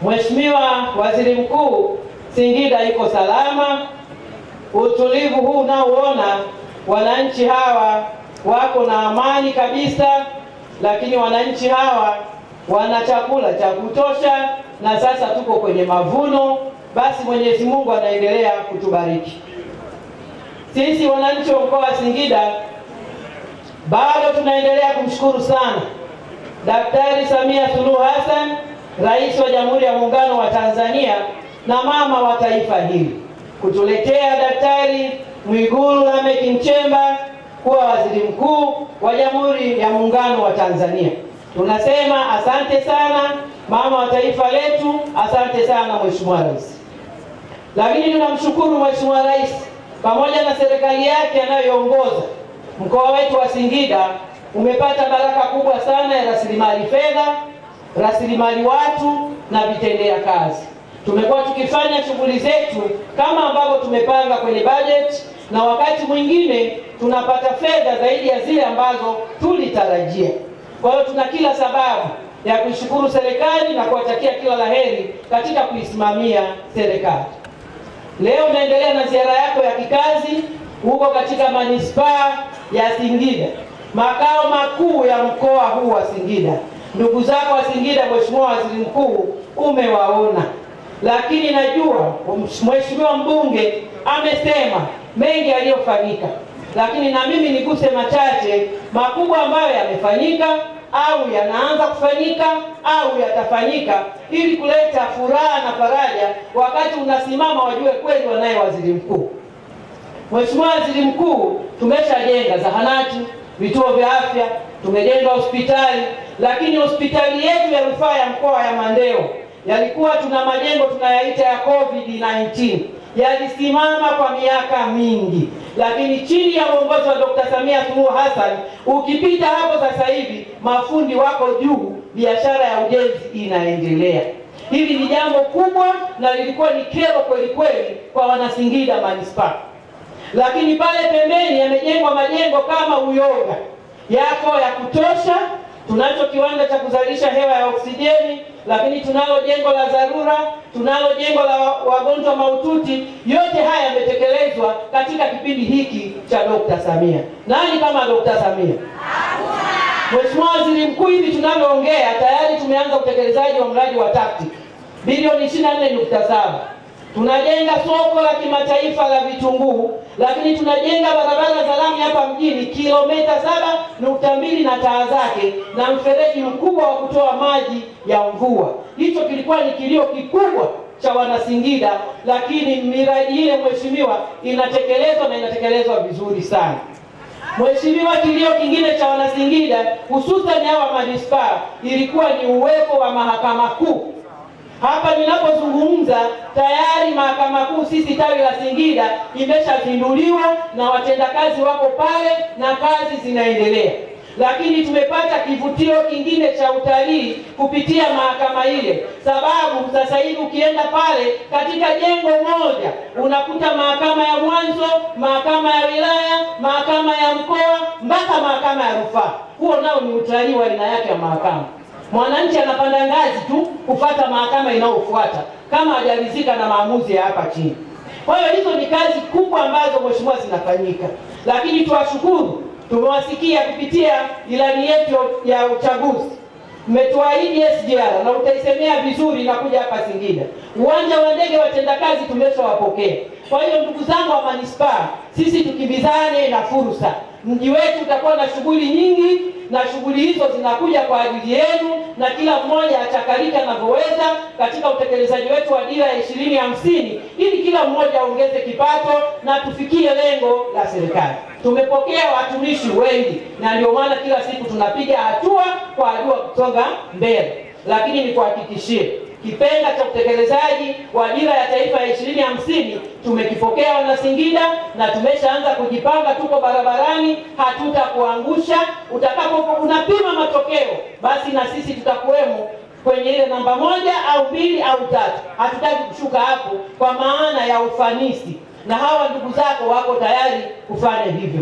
Mheshimiwa Waziri Mkuu, Singida iko salama. Utulivu huu unaoona, wananchi hawa wako na amani kabisa, lakini wananchi hawa wana chakula cha kutosha, na sasa tuko kwenye mavuno. Basi Mwenyezi Mungu anaendelea kutubariki. Sisi wananchi wa mkoa wa Singida bado tunaendelea kumshukuru sana Daktari Samia Suluhu Hassan, Rais wa Jamhuri ya Muungano wa Tanzania na mama wa taifa hili, kutuletea Daktari Mwigulu Lameck Nchemba kuwa waziri mkuu wa Jamhuri ya Muungano wa Tanzania. Tunasema asante sana mama wa taifa letu, asante sana Mheshimiwa Rais. Lakini tunamshukuru Mheshimiwa Rais pamoja na serikali yake anayoongoza. Mkoa wetu wa Singida umepata baraka kubwa sana ya rasilimali fedha, rasilimali watu na vitendea kazi. Tumekuwa tukifanya shughuli zetu kama ambavyo tumepanga kwenye budget, na wakati mwingine tunapata fedha zaidi ya zile ambazo tulitarajia. Kwa hiyo tuna kila sababu ya kuishukuru serikali na kuwatakia kila laheri katika kuisimamia serikali. Leo naendelea na ziara yako ya kikazi huko katika manispaa ya Singida, makao makuu ya mkoa huu wa Singida. Ndugu zako wa Singida, Mheshimiwa Waziri Mkuu, umewaona, lakini najua Mheshimiwa mbunge amesema mengi yaliyofanyika, lakini na mimi niguse machache makubwa ambayo yamefanyika au yanaanza kufanyika au yatafanyika, ili kuleta furaha na faraja wakati unasimama wajue kweli wanaye waziri mkuu. Mheshimiwa Waziri Mkuu, tumeshajenga zahanati, vituo vya afya, tumejenga hospitali, lakini hospitali yetu ya rufaa ya mkoa ya Mandeo yalikuwa tuna majengo tunayaita ya COVID-19, yalisimama kwa miaka mingi, lakini chini ya uongozi wa Dr. Samia Suluhu Hassan, ukipita hapo sasa hivi mafundi wako juu, biashara ya ujenzi inaendelea. Hili ni jambo kubwa na lilikuwa ni kero kweli kweli kwa Wanasingida manispaa. Lakini pale pembeni yamejengwa majengo kama Uyoga yako ya kutosha. Tunacho kiwanda cha kuzalisha hewa ya oksijeni, lakini tunalo jengo la dharura, tunalo jengo la wagonjwa mahututi. Yote haya yametekelezwa katika kipindi hiki cha Dr. Samia. Nani kama Dr. Samia? Mheshimiwa Waziri Mkuu, hivi tunavyoongea tayari tumeanza utekelezaji wa mradi wa TACTIC bilioni 24.7. Tunajenga soko la kimataifa la vitunguu, lakini tunajenga barabara za lami hapa mjini kilomita 7.2 na taa zake, na mfereji mkubwa wa kutoa maji ya mvua. Hicho kilikuwa ni kilio kikubwa cha Wanasingida, lakini miradi ile mheshimiwa inatekelezwa na inatekelezwa vizuri sana. Mheshimiwa, kilio kingine cha Wanasingida hususan hawa manispaa ilikuwa ni uwepo wa mahakama kuu. Hapa ninapozungumza tayari mahakama kuu sisi tawi la Singida imeshazinduliwa na watendakazi wako pale na kazi zinaendelea. Lakini tumepata kivutio kingine cha utalii kupitia mahakama ile, sababu sasa hivi ukienda pale katika jengo moja unakuta mahakama ya mwanzo, mahakama ya wilaya, mahakama ya mkoa mpaka mahakama ya rufaa. Huo nao ni utalii wa aina yake ya mahakama. Mwananchi anapanda ngazi tu kufuata mahakama inayofuata kama hajaridhika na maamuzi ya hapa chini. Kwa hiyo hizo ni kazi kubwa ambazo mheshimiwa zinafanyika, lakini tuwashukuru, tumewasikia kupitia ilani yetu ya uchaguzi. Mmetuahidi SGR na utaisemea vizuri na kuja hapa Singida. Uwanja wa ndege watendakazi tumeshawapokea. Kwa hiyo ndugu zangu wa manispaa, sisi tukimbizane na fursa. Mji wetu utakuwa na shughuli nyingi, na shughuli hizo zinakuja kwa ajili yenu, na kila mmoja achakalika anavyoweza katika utekelezaji wetu wa dira ya 2050, ili kila mmoja aongeze kipato na tufikie lengo la serikali. Tumepokea watumishi wengi, na ndio maana kila siku tunapiga hatua kwa hatua kusonga mbele. Lakini nikuhakikishie, kipenga cha utekelezaji wa dira ya taifa ya 2050 tumekipokea Wanasingida, na tumeshaanza kujipanga, tuko barabarani, hatutakuangusha. Utakapokuwa unapima matokeo, basi na sisi tutakuwemo kwenye ile namba 1 au 2 au 3. Hatutaki kushuka hapo kwa maana ya ufanisi, na hawa ndugu zako wako tayari kufanya hivyo.